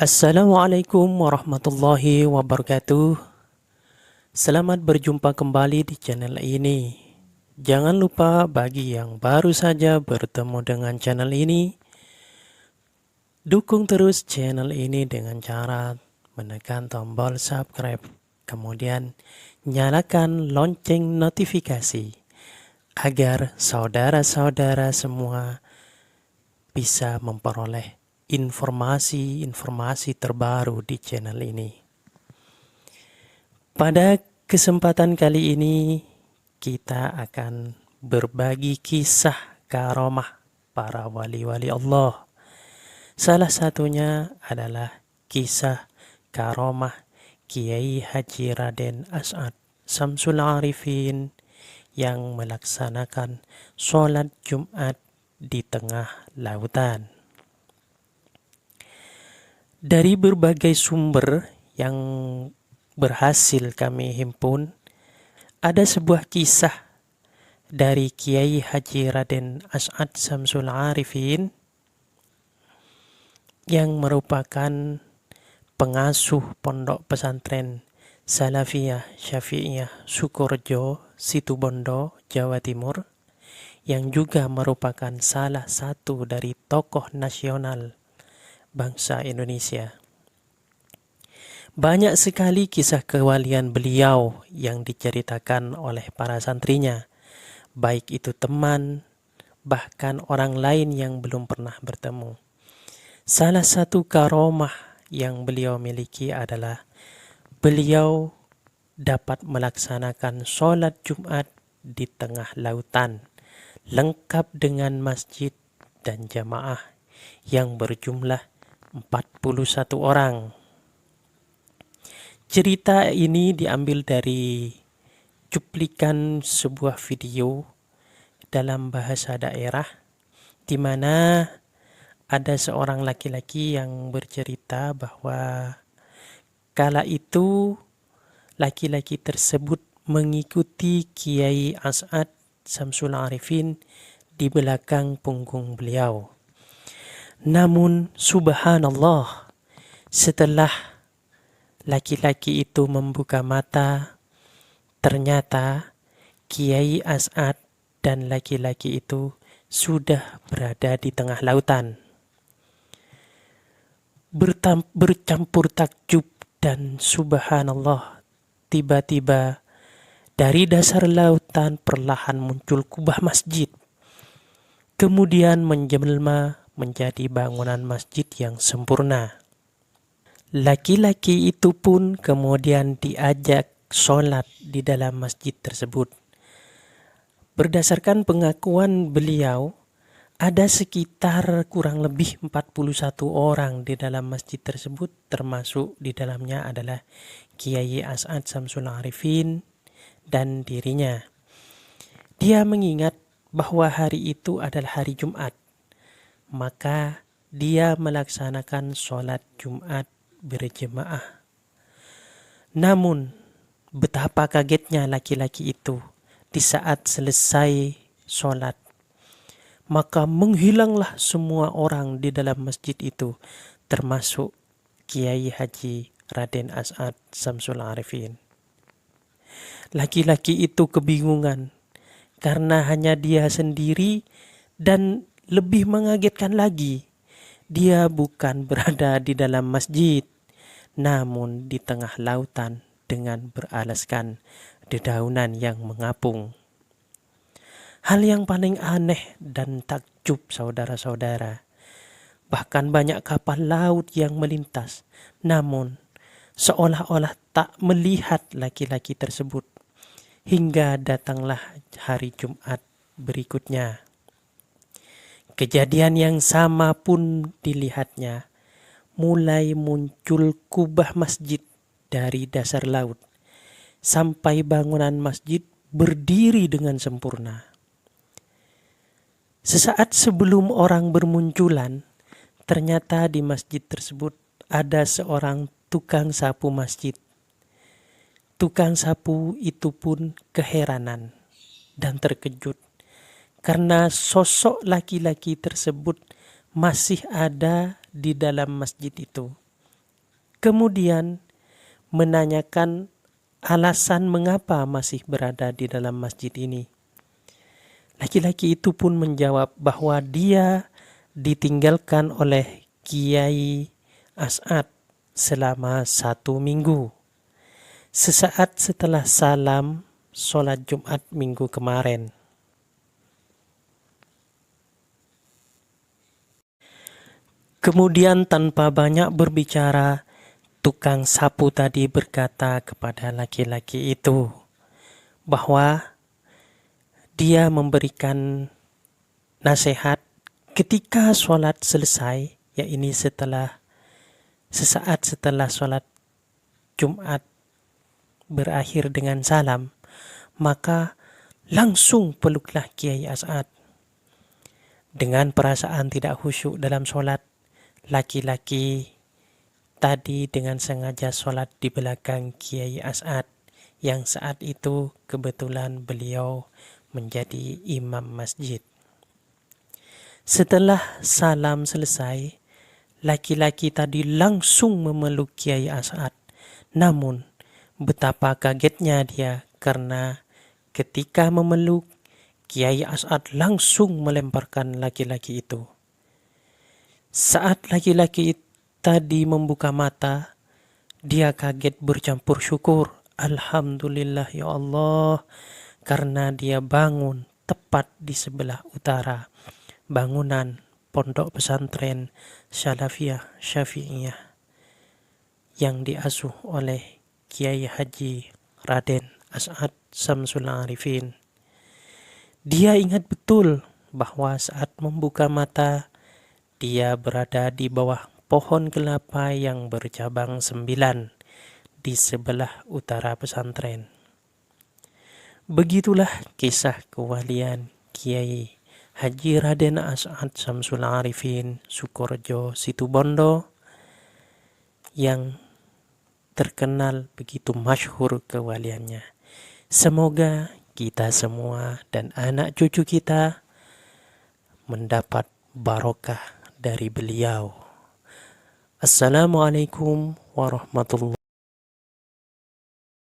Assalamualaikum warahmatullahi wabarakatuh. Selamat berjumpa kembali di channel ini. Jangan lupa bagi yang baru saja bertemu dengan channel ini, dukung terus channel ini dengan cara menekan tombol subscribe. Kemudian nyalakan lonceng notifikasi agar saudara-saudara semua bisa memperoleh informasi-informasi terbaru di channel ini. Pada kesempatan kali ini kita akan berbagi kisah karomah para wali-wali Allah. Salah satunya adalah kisah karomah Kiai Haji Raden As'ad Syamsul Arifin yang melaksanakan sholat Jumat di tengah lautan. Dari berbagai sumber yang berhasil kami himpun, ada sebuah kisah dari Kiai Haji Raden As'ad Syamsul Arifin yang merupakan pengasuh pondok pesantren Salafiyah Syafi'iyah Sukorejo, Situbondo, Jawa Timur, yang juga merupakan salah satu dari tokoh nasional bangsa Indonesia. Banyak sekali kisah kewalian beliau yang diceritakan oleh para santrinya, baik itu teman, bahkan orang lain yang belum pernah bertemu. Salah satu karomah yang beliau miliki adalah beliau dapat melaksanakan sholat Jumat di tengah lautan, lengkap dengan masjid dan jamaah yang berjumlah 41 orang. Cerita ini diambil dari cuplikan sebuah video dalam bahasa daerah, di mana ada seorang laki-laki yang bercerita bahwa kala itu laki-laki tersebut mengikuti Kiai As'ad Syamsul Arifin di belakang punggung beliau. Namun subhanallah, setelah laki-laki itu membuka mata, ternyata Kiai As'ad dan laki-laki itu sudah berada di tengah lautan. Bercampur takjub dan subhanallah, tiba-tiba dari dasar lautan perlahan muncul kubah masjid, kemudian menjelma menjadi bangunan masjid yang sempurna. Laki-laki itu pun kemudian diajak sholat di dalam masjid tersebut. Berdasarkan pengakuan beliau, ada sekitar kurang lebih 41 orang di dalam masjid tersebut, termasuk di dalamnya adalah Kiai As'ad Syamsul Arifin dan dirinya. Dia mengingat bahwa hari itu adalah hari Jumat, maka dia melaksanakan sholat Jumat berjemaah. Namun, betapa kagetnya laki-laki itu di saat selesai sholat. Maka menghilanglah semua orang di dalam masjid itu, termasuk Kiai Haji Raden As'ad Syamsul Arifin. Laki-laki itu kebingungan karena hanya dia sendiri, dan lebih mengagetkan lagi, dia bukan berada di dalam masjid, namun di tengah lautan dengan beralaskan dedaunan yang mengapung. Hal yang paling aneh dan takjub, saudara-saudara, bahkan banyak kapal laut yang melintas, namun seolah-olah tak melihat laki-laki tersebut, hingga datanglah hari Jumat berikutnya. Kejadian yang sama pun dilihatnya, mulai muncul kubah masjid dari dasar laut, sampai bangunan masjid berdiri dengan sempurna. Sesaat sebelum orang bermunculan, ternyata di masjid tersebut ada seorang tukang sapu masjid. Tukang sapu itu pun keheranan dan terkejut karena sosok laki-laki tersebut masih ada di dalam masjid itu. kemudian menanyakan alasan mengapa masih berada di dalam masjid ini. Laki-laki itu pun menjawab bahwa dia ditinggalkan oleh Kiai As'ad selama 1 minggu. Sesaat setelah salam sholat Jumat minggu kemarin. Kemudian tanpa banyak berbicara, tukang sapu tadi berkata kepada laki-laki itu bahwa dia memberikan nasihat ketika sholat selesai, ya ini sesaat setelah sholat Jumat berakhir dengan salam, maka langsung peluklah Kiai As'ad. Dengan perasaan tidak khusyuk dalam sholat, laki-laki tadi dengan sengaja sholat di belakang Kiai As'ad, yang saat itu kebetulan beliau menjadi imam masjid. Setelah salam selesai, laki-laki tadi langsung memeluk Kiai As'ad. Namun betapa kagetnya dia karena ketika memeluk, Kiai As'ad langsung melemparkan laki-laki itu. Saat laki-laki tadi membuka mata, dia kaget bercampur syukur. Alhamdulillah ya Allah, karena dia bangun tepat di sebelah utara bangunan pondok pesantren Salafiyah Syafi'iyah yang diasuh oleh Kiai Haji Raden As'ad Syamsul Arifin. Dia ingat betul bahwa saat membuka mata, dia berada di bawah pohon kelapa yang bercabang 9 di sebelah utara pesantren. Begitulah kisah kewalian Kiai Haji Raden As'ad Syamsul Arifin Sukorejo Situbondo yang terkenal begitu masyhur kewaliannya. Semoga kita semua dan anak cucu kita mendapat barokah dari beliau. Assalamualaikum warahmatullahi wabarakatuh.